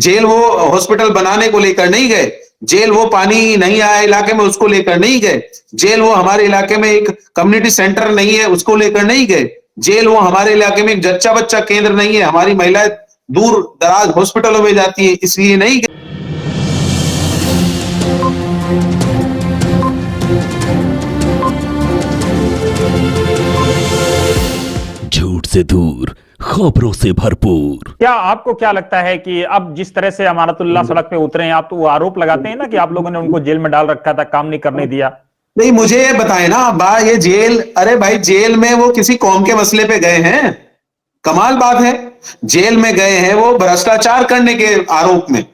Jail वो hospital बनाने को लेकर नहीं गए, जेल वो पानी नहीं आया इलाके में उसको लेकर नहीं गए, जेल वो हमारे इलाके में एक कम्युनिटी सेंटर नहीं है उसको लेकर नहीं गए, जेल वो हमारे इलाके में एक जच्चा बच्चा केंद्र नहीं है, हमारी महिलाएं दूर दराज हॉस्पिटलों में जाती है इसलिए नहीं गए। झूठ से दूर, खबरों से भरपूर। क्या आपको क्या लगता है कि अब जिस तरह से अमानतुल्लाह सड़क पे उतरे हैं, आप तो वो आरोप लगाते हैं ना कि आप लोगों ने उनको जेल में डाल रखा था, काम नहीं करने दिया। नहीं, मुझे ये बताए ना बा, ये जेल, अरे भाई जेल में वो किसी कौम के मसले पे गए हैं? कमाल बात है। जेल में गए हैं वो भ्रष्टाचार करने के आरोप में,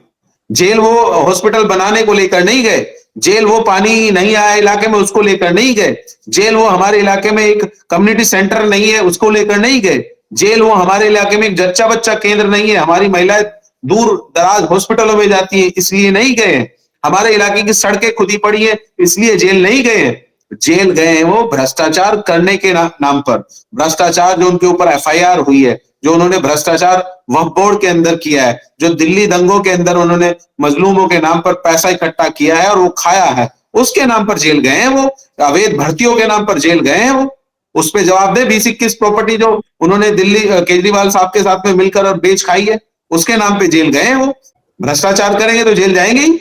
जेल वो हॉस्पिटल बनाने को लेकर नहीं गए, जेल वो पानी नहीं आया इलाके में उसको लेकर नहीं गए, जेल वो हमारे इलाके में एक कम्युनिटी सेंटर नहीं है उसको लेकर नहीं गए, जेल वो हमारे इलाके में एक जच्चा बच्चा केंद्र नहीं है, हमारी महिलाएं दूर दराज हॉस्पिटलों में जाती है इसलिए नहीं गए हैं, हमारे इलाके की सड़कें खुदी पड़ी है इसलिए जेल नहीं गए हैं। जेल गए हैं वो भ्रष्टाचार करने के नाम पर, भ्रष्टाचार जो उनके ऊपर एफआईआर हुई है, जो उन्होंने भ्रष्टाचार वक्फ बोर्ड के अंदर किया है, जो दिल्ली दंगों के अंदर उन्होंने मजलूमों के नाम पर पैसा इकट्ठा किया है और वो खाया है, उसके नाम पर जेल गए हैं वो। अवैध भर्तियों के नाम पर जेल गए हैं वो। उस पे जवाब दे 20-21 प्रॉपर्टी जो उन्होंने दिल्ली केजरीवाल साहब के साथ में मिलकर और बेच खाई है, उसके नाम पे जेल गए हैं वो। भ्रष्टाचार करेंगे तो जेल जाएंगे ही,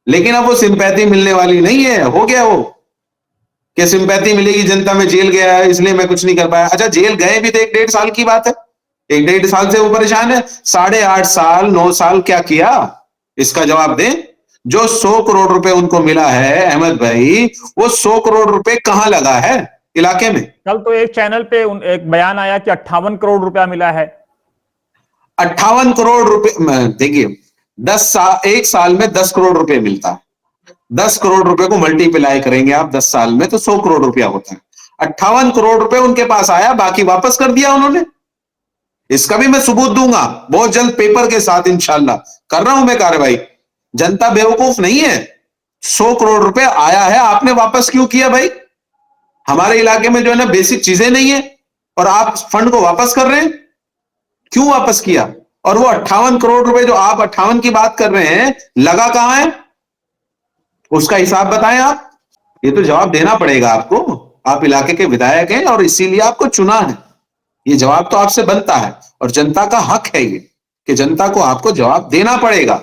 लेकिन अब वो सिंपैथी मिलने वाली नहीं है। हो गया वो कि सिंपैथी मिलेगी जनता में, जेल गया है इसलिए मैं कुछ नहीं कर पाया। अच्छा, जेल गए भी तो 1-1.5 साल की बात है, 1-1.5 साल से वो परेशान है। 8.5 साल 9 साल क्या किया, इसका जवाब दें। जो 100 करोड़ रुपए उनको मिला है अहमद भाई, वो 100 करोड़ रुपए कहां लगा है इलाके में? कल तो एक चैनल पे एक बयान आया कि 58 करोड़ रुपया मिला है। 58 करोड़ रुपए, देखिए 1 साल में 10 करोड़ रुपए मिलता है। 10 करोड़ रुपए को मल्टीप्लाई करेंगे आप 10 साल में तो 100 करोड़ रुपया होता है। 58 करोड़ रुपए उनके पास आया, बाकी वापस कर दिया उन्होंने। इसका भी मैं सबूत दूंगा बहुत जल्द पेपर के साथ, इंशाल्लाह कर रहा हूं मैं कार्रवाई। जनता बेवकूफ नहीं है। 100 करोड़ रुपए आया है, आपने वापस क्यों किया भाई? हमारे इलाके में जो है ना बेसिक चीजें नहीं है और आप फंड को वापस कर रहे हैं, क्यों वापस किया? और वो 58 करोड़ रुपए जो आप 58 की बात कर रहे हैं, लगा कहां है उसका हिसाब बताएं आप। ये तो जवाब देना पड़ेगा आपको, आप इलाके के विधायक हैं और इसीलिए आपको चुना है। ये जवाब तो आपसे बनता है और जनता का हक है ये कि जनता को आपको जवाब देना पड़ेगा।